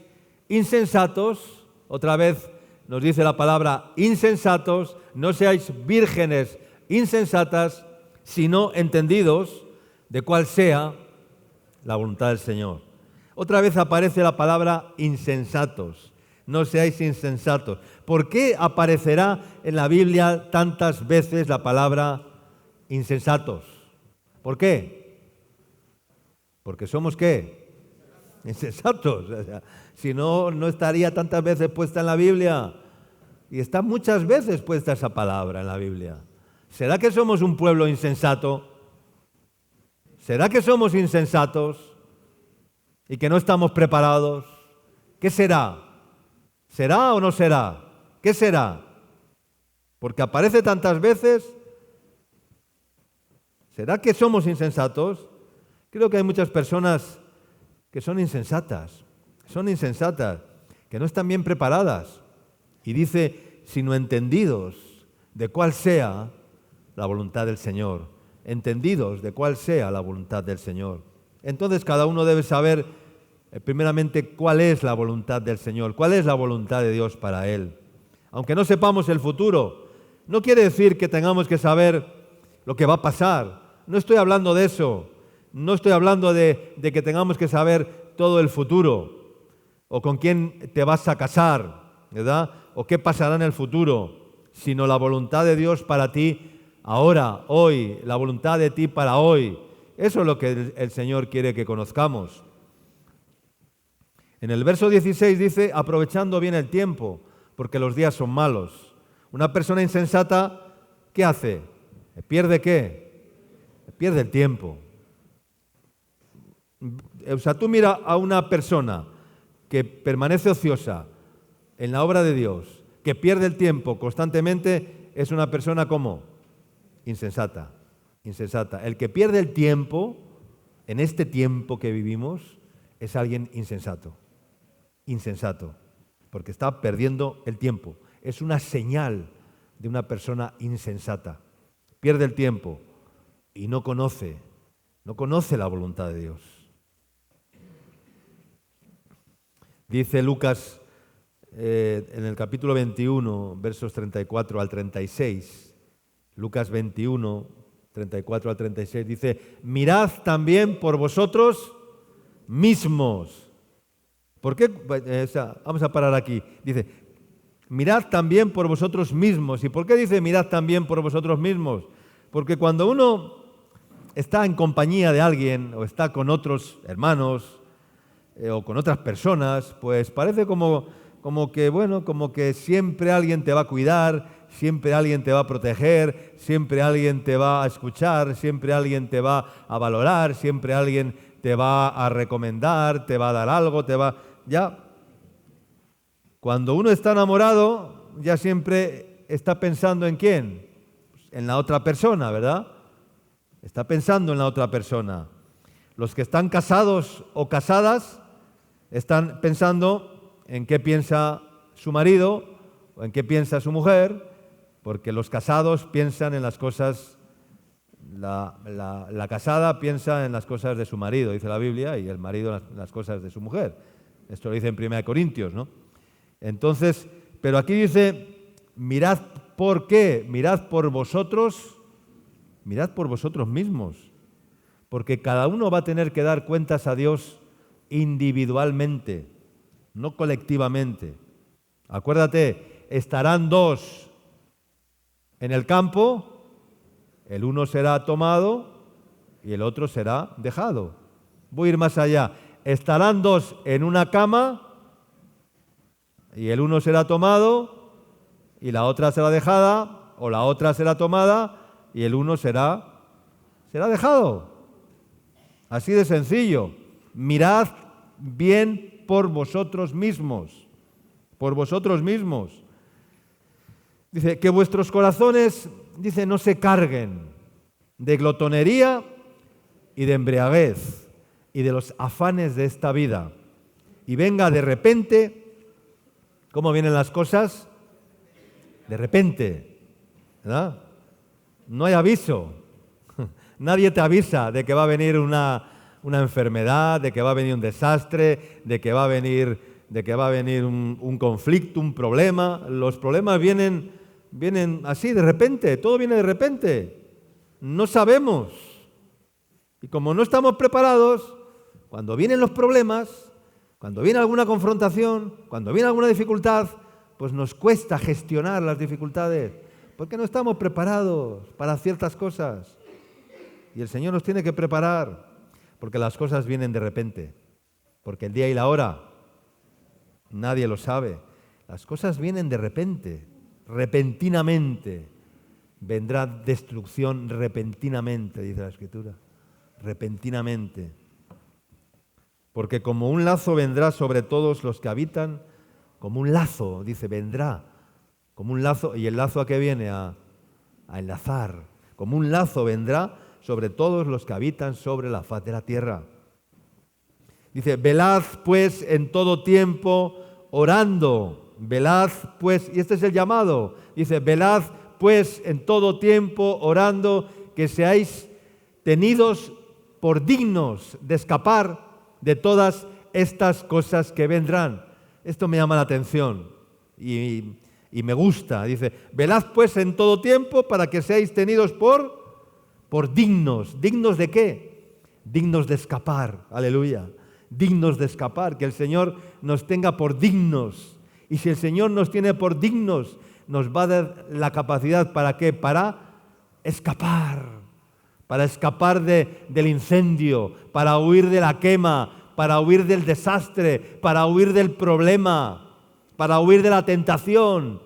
insensatos, otra vez nos dice la palabra insensatos, no seáis vírgenes insensatas, sino entendidos de cuál sea la voluntad del Señor. Otra vez aparece la palabra insensatos. No seáis insensatos. ¿Por qué aparecerá en la Biblia tantas veces la palabra insensatos? ¿Por qué? Porque somos ¿qué? Insensatos. O sea, si no, no estaría tantas veces puesta en la Biblia. Y está muchas veces puesta esa palabra en la Biblia. ¿Será que somos un pueblo insensato? ¿Será que somos insensatos y que no estamos preparados? ¿Qué será? ¿Será o no será? ¿Qué será? Porque aparece tantas veces. ¿Será que somos insensatos? Creo que hay muchas personas que son insensatas, que no están bien preparadas. Y dice, sino entendidos de cuál sea la voluntad del Señor. Entendidos de cuál sea la voluntad del Señor. Entonces cada uno debe saber primeramente cuál es la voluntad del Señor, cuál es la voluntad de Dios para él. aunque no sepamos el futuro. No quiere decir que tengamos que saber lo que va a pasar. No estoy hablando de eso. No estoy hablando de que tengamos que saber todo el futuro, o con quién te vas a casar, ¿verdad? O qué pasará en el futuro, sino la voluntad de Dios para ti ahora, hoy, la voluntad de ti para hoy. Eso es lo que el Señor quiere que conozcamos. En el verso 16 dice, aprovechando bien el tiempo, porque los días son malos. Una persona insensata, ¿qué hace? ¿Pierde qué? Pierde el tiempo. O sea, tú mira a una persona que permanece ociosa en la obra de Dios, que pierde el tiempo constantemente, es una persona ¿cómo? Insensata. Insensata. El que pierde el tiempo, en este tiempo que vivimos, es alguien insensato. Insensato. Porque está perdiendo el tiempo. Es una señal de una persona insensata. Pierde el tiempo y no conoce la voluntad de Dios. Dice Lucas en el capítulo 21, versos 34 al 36, Lucas 21, 34 al 36, dice, mirad también por vosotros mismos. ¿Por qué? Vamos a parar aquí. Dice, mirad también por vosotros mismos. ¿Y por qué dice mirad también por vosotros mismos? Porque cuando uno está en compañía de alguien o está con otros hermanos o con otras personas, pues parece como que siempre alguien te va a cuidar, siempre alguien te va a proteger, siempre alguien te va a escuchar, siempre alguien te va a valorar, siempre alguien te va a recomendar, te va a dar algo, ya. Cuando uno está enamorado, ya siempre está pensando ¿en quién? En la otra persona, ¿verdad? Está pensando en la otra persona. Los que están casados o casadas están pensando en qué piensa su marido o en qué piensa su mujer, porque los casados piensan en las cosas, la casada piensa en las cosas de su marido, dice la Biblia, y el marido en las cosas de su mujer. Esto lo dice en 1 Corintios, ¿no? Entonces, pero aquí dice, mirad por qué, mirad por vosotros mismos, porque cada uno va a tener que dar cuentas a Dios individualmente, no colectivamente. Acuérdate, estarán dos en el campo, el uno será tomado y el otro será dejado. Voy a ir más allá. Estarán dos en una cama y el uno será tomado y la otra será dejada, o la otra será tomada y el uno será dejado. Así de sencillo. Mirad bien por vosotros mismos. Por vosotros mismos. Dice, que vuestros corazones, dice, no se carguen de glotonería y de embriaguez y de los afanes de esta vida. Y venga de repente, ¿cómo vienen las cosas? De repente, ¿verdad? No hay aviso. Nadie te avisa de que va a venir una enfermedad, de que va a venir un desastre, de que va a venir un conflicto, un problema. Los problemas vienen así de repente, todo viene de repente. No sabemos. Y como no estamos preparados, cuando vienen los problemas, cuando viene alguna confrontación, cuando viene alguna dificultad, pues nos cuesta gestionar las dificultades, porque no estamos preparados para ciertas cosas. Y el Señor nos tiene que preparar, porque las cosas vienen de repente, porque el día y la hora nadie lo sabe. Las cosas vienen de repente, repentinamente. Vendrá destrucción repentinamente, dice la Escritura, repentinamente. Porque como un lazo vendrá sobre todos los que habitan, como un lazo, dice, vendrá, como un lazo, y el lazo ¿a qué viene? A enlazar. Como un lazo vendrá sobre todos los que habitan sobre la faz de la tierra. Dice, velad pues en todo tiempo orando, velad pues, y este es el llamado, dice, velad pues en todo tiempo orando, que seáis tenidos por dignos de escapar de todas estas cosas que vendrán. Esto me llama la atención y Y me gusta, dice, velad pues en todo tiempo para que seáis tenidos por dignos. ¿Dignos de qué? Dignos de escapar, aleluya. Dignos de escapar, que el Señor nos tenga por dignos. Y si el Señor nos tiene por dignos, nos va a dar la capacidad, ¿para qué? Para escapar del incendio, para huir de la quema, para huir del desastre, para huir del problema, para huir de la tentación.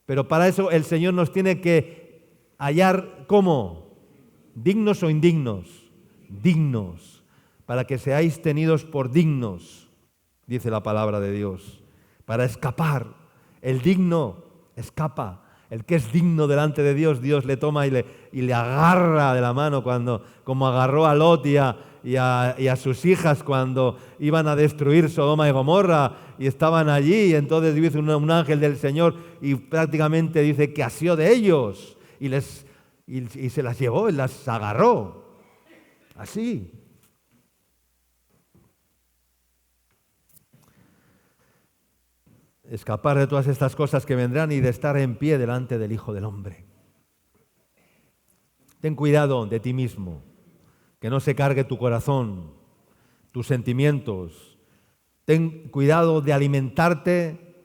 Pero para eso el Señor nos tiene que hallar, ¿cómo? ¿Dignos o indignos? Dignos, para que seáis tenidos por dignos, dice la palabra de Dios, para escapar. El digno escapa. El que es digno delante de Dios, Dios le toma y le agarra de la mano, como agarró a Lot y a sus hijas cuando iban a destruir Sodoma y Gomorra y estaban allí. Y entonces dice un ángel del Señor y prácticamente dice que asió de ellos y se las llevó y las agarró. Así. Escapar de todas estas cosas que vendrán y de estar en pie delante del Hijo del Hombre. Ten cuidado de ti mismo, que no se cargue tu corazón, tus sentimientos. Ten cuidado de alimentarte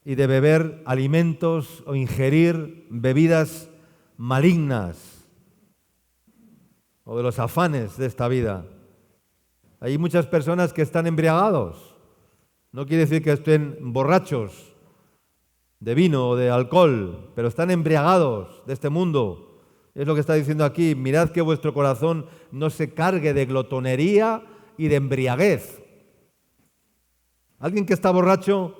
y de beber alimentos o ingerir bebidas malignas o de los afanes de esta vida. Hay muchas personas que están embriagados. No quiere decir que estén borrachos de vino o de alcohol, pero están embriagados de este mundo. Es lo que está diciendo aquí. Mirad que vuestro corazón no se cargue de glotonería y de embriaguez. Alguien que está borracho,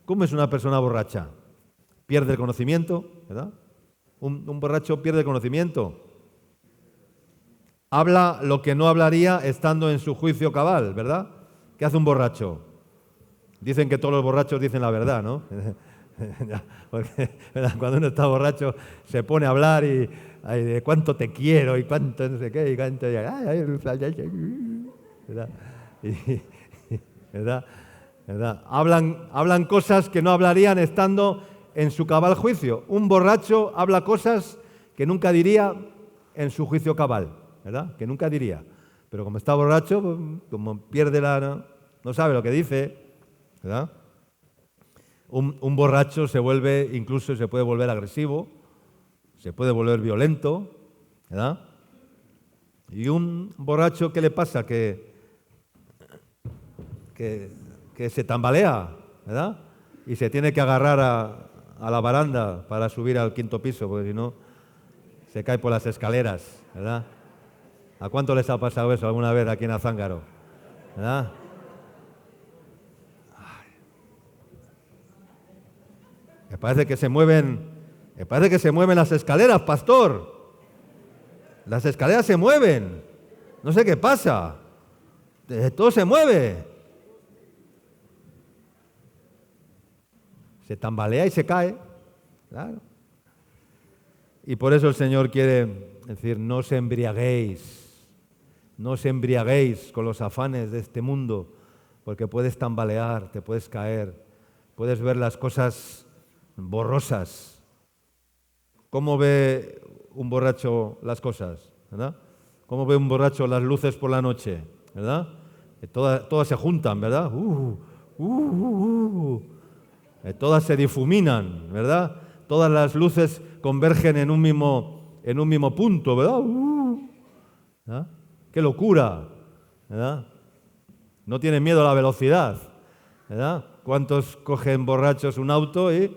¿cómo es una persona borracha? Pierde el conocimiento, ¿verdad? Un borracho pierde el conocimiento. Habla lo que no hablaría estando en su juicio cabal, ¿verdad? ¿Qué hace un borracho? Dicen que todos los borrachos dicen la verdad, ¿no? Porque cuando uno está borracho se pone a hablar y de cuánto te quiero y cuánto no sé qué y cuánto... ¿Verdad? ¿Verdad? Hablan cosas que no hablarían estando en su cabal juicio. Un borracho habla cosas que nunca diría en su juicio cabal, ¿verdad? Que nunca diría. Pero como está borracho, pues, como pierde no sabe lo que dice, ¿verdad? Un borracho incluso se puede volver agresivo, se puede volver violento, ¿verdad? Y un borracho, ¿qué le pasa? Que se tambalea, ¿verdad? Y se tiene que agarrar a la baranda para subir al quinto piso, porque si no, se cae por las escaleras, ¿verdad? ¿A cuánto les ha pasado eso alguna vez aquí en Azángaro? ¿Verdad? Me parece que se mueven las escaleras, pastor. Las escaleras se mueven. No sé qué pasa. Todo se mueve. Se tambalea y se cae. Claro. Y por eso el Señor quiere decir, no os embriaguéis con los afanes de este mundo, porque puedes tambalear, te puedes caer, puedes ver las cosas borrosas. ¿Cómo ve un borracho las cosas? ¿Verdad? ¿Cómo ve un borracho las luces por la noche? ¿Verdad? Que todas se juntan, ¿verdad? Todas se difuminan, ¿verdad? Todas las luces convergen en un mismo punto, ¿verdad? ¿Verdad? ¡Qué locura! ¿Verdad? No tienen miedo a la velocidad, ¿verdad? ¿Cuántos cogen borrachos un auto y,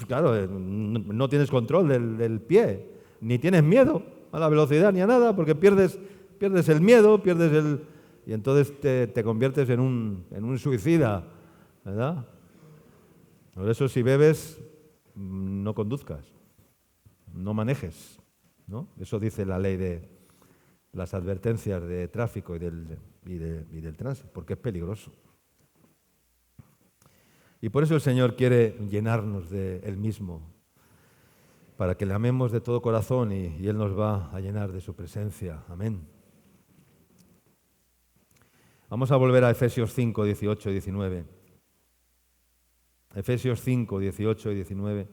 claro, no tienes control del pie, ni tienes miedo a la velocidad ni a nada, porque pierdes el miedo, y entonces te conviertes en un suicida, ¿verdad? Por eso si bebes, no conduzcas, no manejes, ¿no? Eso dice la ley de las advertencias de tráfico y del tránsito, porque es peligroso. Y por eso el Señor quiere llenarnos de Él mismo, para que le amemos de todo corazón y Él nos va a llenar de su presencia. Amén. Vamos a volver a Efesios 5, 18 y 19. Efesios 5, 18 y 19.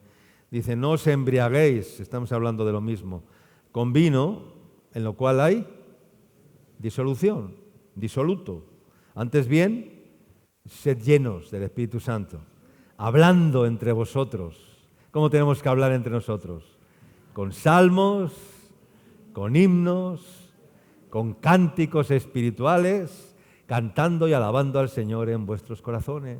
Dice, no os embriaguéis, estamos hablando de lo mismo, con vino, en lo cual hay disolución, disoluto. Antes bien, sed llenos del Espíritu Santo, hablando entre vosotros. ¿Cómo tenemos que hablar entre nosotros? Con salmos, con himnos, con cánticos espirituales, cantando y alabando al Señor en vuestros corazones.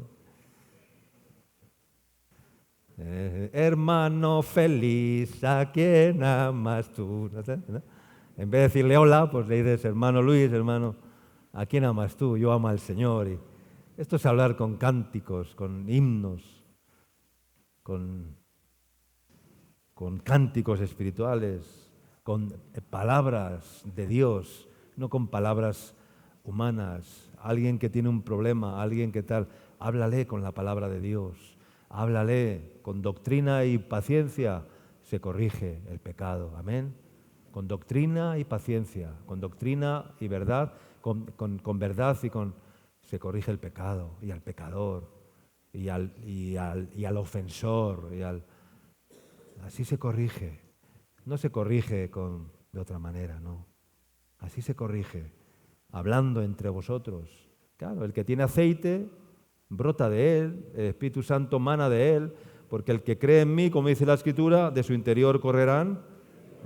Hermano feliz, ¿a quién amas tú? ¿No? En vez de decirle hola, pues le dices, hermano Luis, hermano, ¿a quién amas tú? Yo amo al Señor. Y esto es hablar con cánticos, con himnos, con cánticos espirituales, con palabras de Dios, no con palabras humanas. Alguien que tiene un problema, alguien que tal, háblale con la palabra de Dios. Háblale con doctrina y paciencia, se corrige el pecado. Amén. Con doctrina y paciencia, con doctrina y verdad, con verdad y se corrige el pecado y al pecador y al ofensor así se corrige. No se corrige de otra manera, no. Así se corrige, hablando entre vosotros. Claro, el que tiene aceite brota de él, el Espíritu Santo mana de él, porque el que cree en mí, como dice la Escritura, de su interior correrán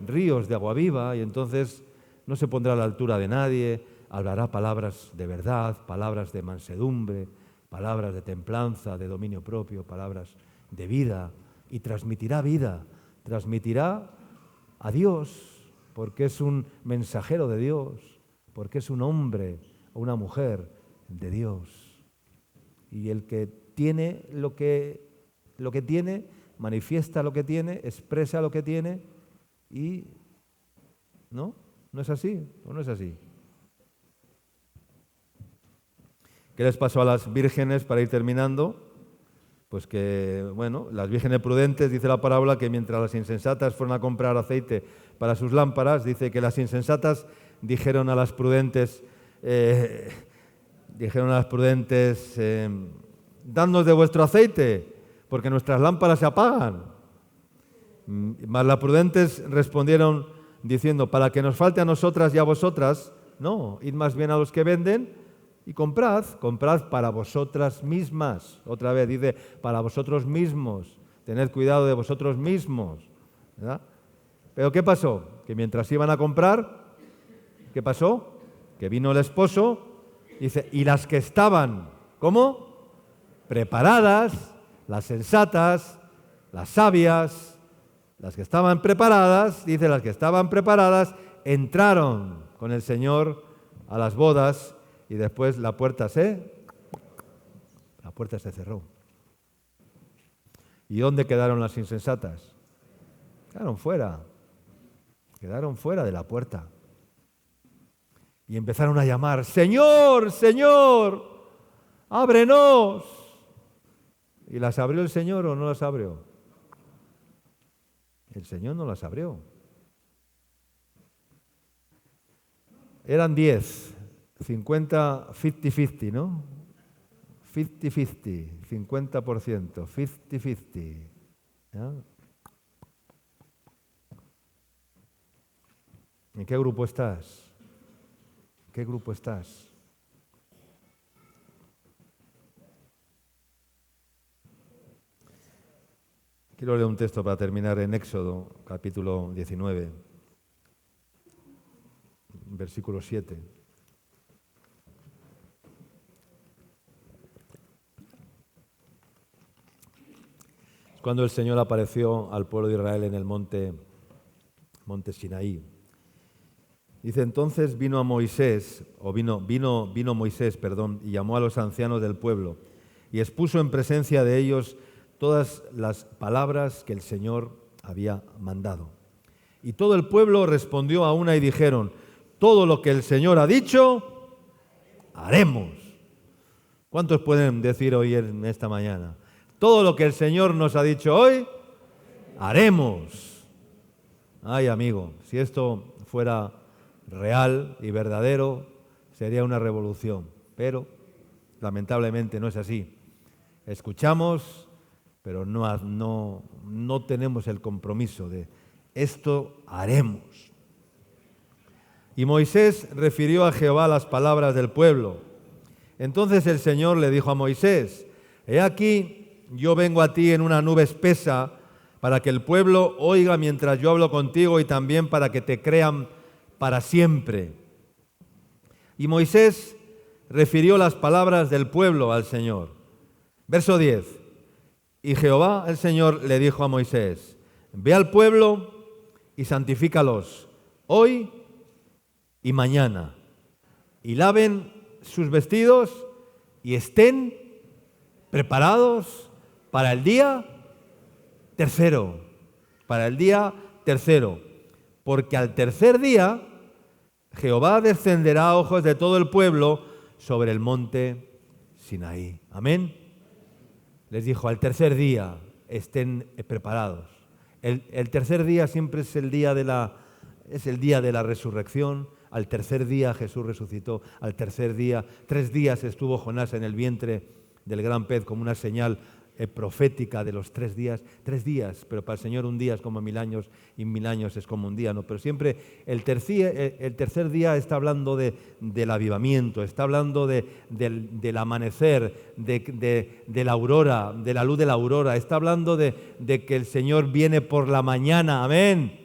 ríos de agua viva, y entonces no se pondrá a la altura de nadie, hablará palabras de verdad, palabras de mansedumbre, palabras de templanza, de dominio propio, palabras de vida, y transmitirá vida, transmitirá a Dios, porque es un mensajero de Dios, porque es un hombre o una mujer de Dios. Y el que tiene lo que tiene, manifiesta lo que tiene, expresa lo que tiene y... ¿No? ¿No es así? ¿O no es así? ¿Qué les pasó a las vírgenes para ir terminando? Pues que, bueno, las vírgenes prudentes, dice la parábola, que mientras las insensatas fueron a comprar aceite para sus lámparas, dice que las insensatas dijeron a las prudentes... dadnos de vuestro aceite, porque nuestras lámparas se apagan. Mas las prudentes respondieron diciendo, para que nos falte a nosotras y a vosotras, no, id más bien a los que venden y comprad para vosotras mismas. Otra vez dice, para vosotros mismos, tened cuidado de vosotros mismos, ¿verdad? Pero ¿qué pasó? Que mientras iban a comprar, ¿qué pasó? Que vino el esposo. Dice, y las que estaban, ¿cómo? Preparadas, las sensatas, las sabias, las que estaban preparadas, dice, las que estaban preparadas, entraron con el Señor a las bodas y después la puerta se cerró. ¿Y dónde quedaron las insensatas? Quedaron fuera de la puerta. Y empezaron a llamar, Señor, Señor, ábrenos. ¿Y las abrió el Señor o no las abrió? El Señor no las abrió. Eran 10, 50, 50-50, ¿no? 50-50, 50%, 50-50. ¿No? ¿En qué grupo estás? ¿Qué grupo estás? Quiero leer un texto para terminar en Éxodo, capítulo 19, versículo 7. Cuando el Señor apareció al pueblo de Israel en el monte Sinaí. Dice, entonces vino Moisés, y llamó a los ancianos del pueblo y expuso en presencia de ellos todas las palabras que el Señor había mandado. Y todo el pueblo respondió a una y dijeron, todo lo que el Señor ha dicho, haremos. ¿Cuántos pueden decir hoy en esta mañana? Todo lo que el Señor nos ha dicho hoy, haremos. Ay, amigo, si esto fuera real y verdadero, sería una revolución, pero lamentablemente no es así. Escuchamos, pero no tenemos el compromiso de esto haremos. Y Moisés refirió a Jehová las palabras del pueblo. Entonces el Señor le dijo a Moisés: he aquí, yo vengo a ti en una nube espesa, para que el pueblo oiga mientras yo hablo contigo y también para que te crean para siempre. Y Moisés refirió las palabras del pueblo al Señor. Verso 10. Y Jehová el Señor le dijo a Moisés: ve al pueblo y santifícalos hoy y mañana, y laven sus vestidos y estén preparados para el día tercero, porque al tercer día Jehová descenderá a ojos de todo el pueblo sobre el monte Sinaí. Amén. Les dijo, al tercer día estén preparados. El tercer día siempre es el día de la resurrección. Al tercer día Jesús resucitó. Al tercer día, 3 días estuvo Jonás en el vientre del gran pez como una señal profética de los 3 días. 3 días, pero para el Señor un día es como 1000 años y 1000 años es como un día, ¿no? Pero siempre el tercer día está hablando del avivamiento, está hablando del amanecer, de la aurora, de la luz de la aurora, está hablando de que el Señor viene por la mañana, amén.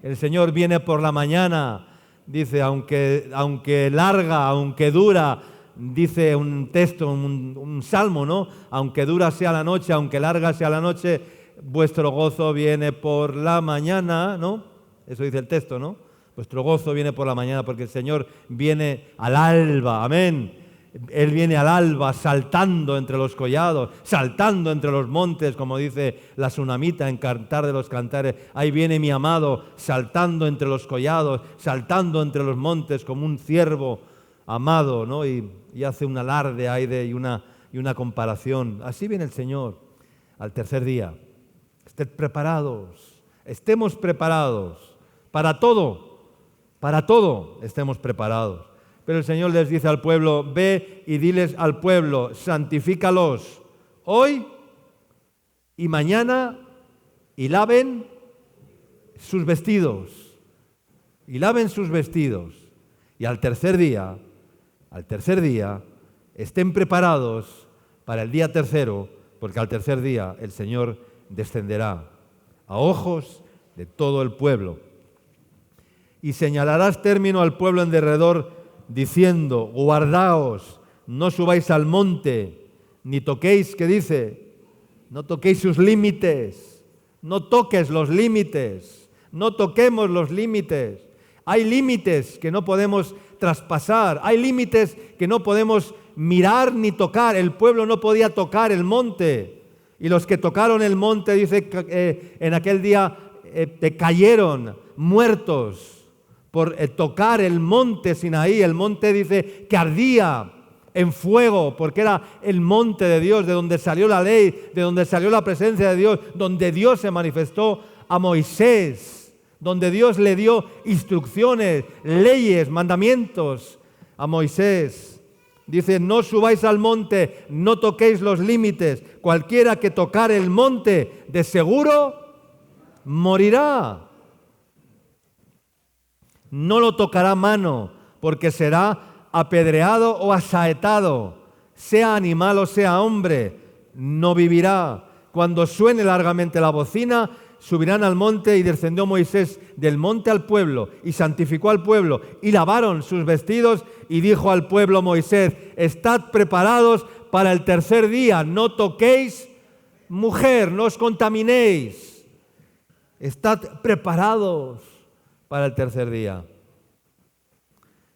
El Señor viene por la mañana. Dice, aunque larga, aunque dura, dice un texto, un salmo, ¿no? Aunque dura sea la noche, aunque larga sea la noche, vuestro gozo viene por la mañana, ¿no? Eso dice el texto, ¿no? Vuestro gozo viene por la mañana porque el Señor viene al alba, amén. Él viene al alba saltando entre los collados, saltando entre los montes, como dice la Sunamita en Cantar de los Cantares. Ahí viene mi amado saltando entre los collados, saltando entre los montes como un ciervo amado, ¿no? Y hace un alarde ahí y una comparación. Así viene el Señor al tercer día. Estén preparados, estemos preparados para todo estemos preparados. Pero el Señor les dice al pueblo, ve y diles al pueblo, santifícalos hoy y mañana y laven sus vestidos. Y laven sus vestidos. Y al tercer día, estén preparados para el día tercero, porque al tercer día el Señor descenderá a ojos de todo el pueblo. Y señalarás término al pueblo en derredor, diciendo, guardaos, no subáis al monte, ni toquéis, ¿qué dice? No toquéis sus límites, no toques los límites, no toquemos los límites. Hay límites que no podemos traspasar, hay límites que no podemos mirar ni tocar. El pueblo no podía tocar el monte, y los que tocaron el monte, dice, en aquel día cayeron muertos por tocar el monte Sinaí. El monte dice que ardía en fuego, porque era el monte de Dios, de donde salió la ley, de donde salió la presencia de Dios, donde Dios se manifestó a Moisés, donde Dios le dio instrucciones, leyes, mandamientos a Moisés. Dice, no subáis al monte, no toquéis los límites. Cualquiera que tocare el monte, de seguro morirá. No lo tocará mano, porque será apedreado o asaetado. Sea animal o sea hombre, no vivirá. Cuando suene largamente la bocina, subirán al monte, y descendió Moisés del monte al pueblo, y santificó al pueblo, y lavaron sus vestidos, y dijo al pueblo Moisés, estad preparados para el tercer día, no toquéis mujer, no os contaminéis. Estad preparados para el tercer día.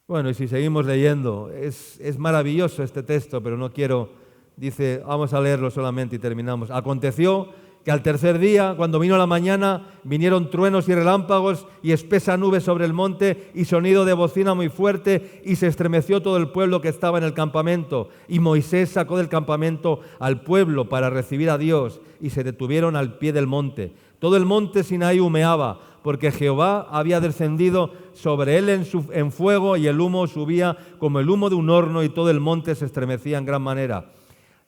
Bueno, y si seguimos leyendo, es maravilloso este texto, pero no quiero, dice, vamos a leerlo solamente y terminamos. Aconteció que al tercer día, cuando vino la mañana, vinieron truenos y relámpagos y espesa nube sobre el monte y sonido de bocina muy fuerte, y se estremeció todo el pueblo que estaba en el campamento. Y Moisés sacó del campamento al pueblo para recibir a Dios, y se detuvieron al pie del monte. Todo el monte Sinaí humeaba, porque Jehová había descendido sobre él en fuego, y el humo subía como el humo de un horno, y todo el monte se estremecía en gran manera.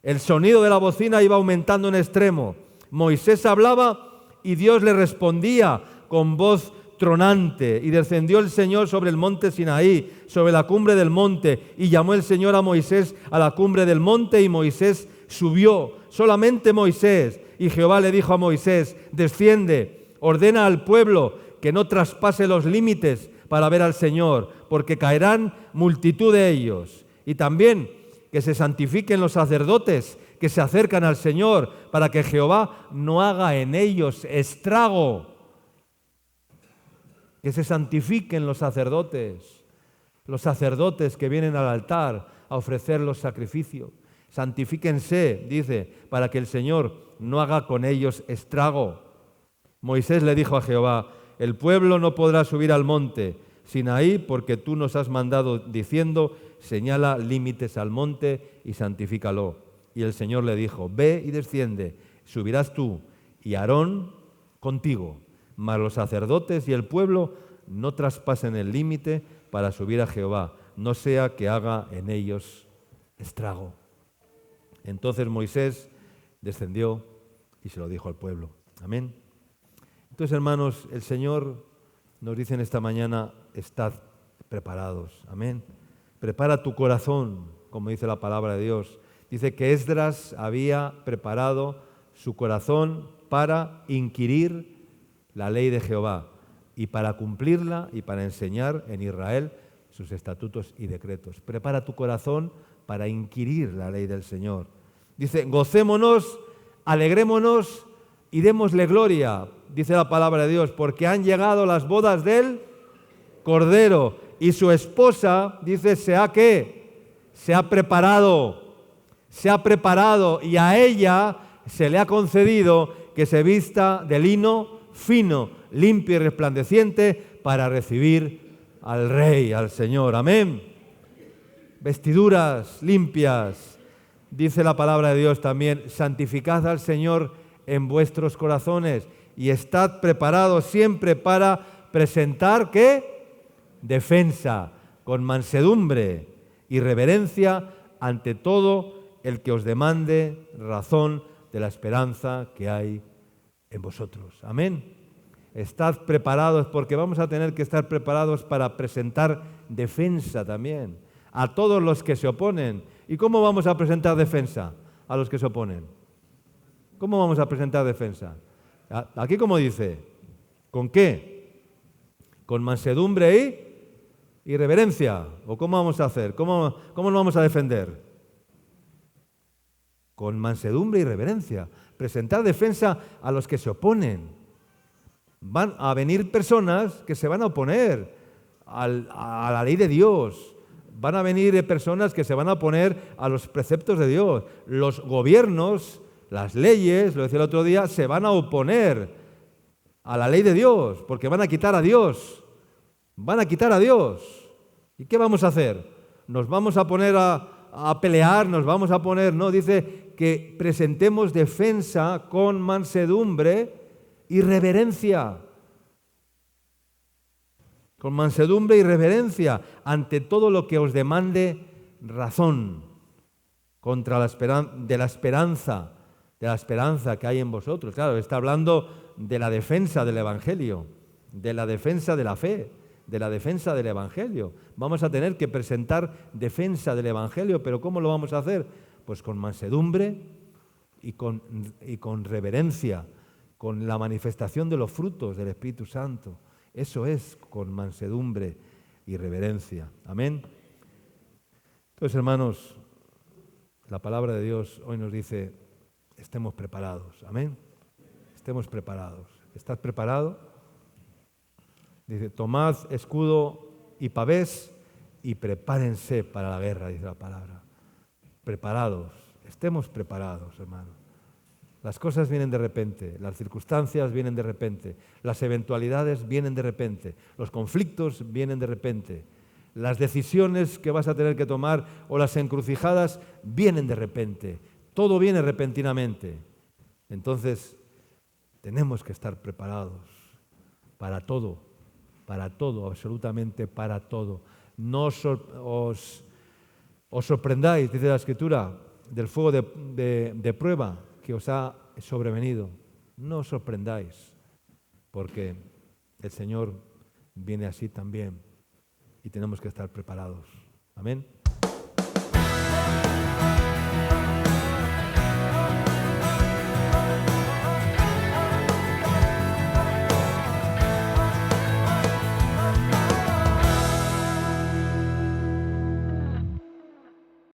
El sonido de la bocina iba aumentando en extremo. Moisés hablaba y Dios le respondía con voz tronante. Y descendió el Señor sobre el monte Sinaí, sobre la cumbre del monte, y llamó el Señor a Moisés a la cumbre del monte, y Moisés subió, solamente Moisés. Y Jehová le dijo a Moisés: desciende, ordena al pueblo que no traspase los límites para ver al Señor, porque caerán multitud de ellos. Y también que se santifiquen los sacerdotes que se acercan al Señor, para que Jehová no haga en ellos estrago. Que se santifiquen los sacerdotes que vienen al altar a ofrecer los sacrificios. Santifíquense, dice, para que el Señor no haga con ellos estrago. Moisés le dijo a Jehová: el pueblo no podrá subir al monte Sinaí, porque tú nos has mandado diciendo: señala límites al monte y santifícalo. Y el Señor le dijo: ve y desciende, subirás tú y Aarón contigo, mas los sacerdotes y el pueblo no traspasen el límite para subir a Jehová, no sea que haga en ellos estrago. Entonces Moisés descendió y se lo dijo al pueblo. Amén. Entonces, hermanos, el Señor nos dice en esta mañana: estad preparados. Amén. Prepara tu corazón, como dice la palabra de Dios. Dice que Esdras había preparado su corazón para inquirir la ley de Jehová y para cumplirla y para enseñar en Israel sus estatutos y decretos. Prepara tu corazón para inquirir la ley del Señor. Dice: gocémonos, alegrémonos y démosle gloria, dice la palabra de Dios, porque han llegado las bodas del Cordero y su esposa, dice, se ha preparado y a ella se le ha concedido que se vista de lino fino, limpio y resplandeciente para recibir al Rey, al Señor. Amén. Vestiduras limpias, dice la palabra de Dios también: santificad al Señor en vuestros corazones y estad preparados siempre para presentar, ¿qué? Defensa, con mansedumbre y reverencia ante todo el que os demande razón de la esperanza que hay en vosotros. Amén. Estad preparados, porque vamos a tener que estar preparados para presentar defensa también a todos los que se oponen. ¿Y cómo vamos a presentar defensa a los que se oponen? ¿Cómo vamos a presentar defensa? Aquí, como dice, ¿con qué? Con mansedumbre y reverencia. ¿O cómo vamos a hacer? ¿Cómo nos vamos a defender? Con mansedumbre y reverencia. Presentar defensa a los que se oponen. Van a venir personas que se van a oponer a la ley de Dios. Van a venir personas que se van a oponer a los preceptos de Dios. Los gobiernos, las leyes, lo decía el otro día, se van a oponer a la ley de Dios, porque van a quitar a Dios. Van a quitar a Dios. ¿Y qué vamos a hacer? ¿Nos vamos a poner a pelear? ¿Nos vamos a poner? No, dice que presentemos defensa con mansedumbre y reverencia. Con mansedumbre y reverencia ante todo lo que os demande razón contra la esperanza que hay en vosotros. Claro, está hablando de la defensa del Evangelio, de la defensa de la fe, de la defensa del Evangelio. Vamos a tener que presentar defensa del Evangelio, pero ¿cómo lo vamos a hacer? Pues con mansedumbre y con reverencia, con la manifestación de los frutos del Espíritu Santo. Eso es con mansedumbre y reverencia. Amén. Entonces, hermanos, la palabra de Dios hoy nos dice: estemos preparados. Amén. Estemos preparados. ¿Estás preparado? Dice: tomad escudo y pavés y prepárense para la guerra, dice la palabra. Preparados. Estemos preparados, hermanos. Las cosas vienen de repente, las circunstancias vienen de repente, las eventualidades vienen de repente, los conflictos vienen de repente, las decisiones que vas a tener que tomar o las encrucijadas vienen de repente, todo viene repentinamente. Entonces, tenemos que estar preparados para todo, absolutamente para todo. No os sorprendáis, dice la Escritura, del fuego de prueba que os ha sobrevenido. No os sorprendáis, porque el Señor viene así también y tenemos que estar preparados. Amén.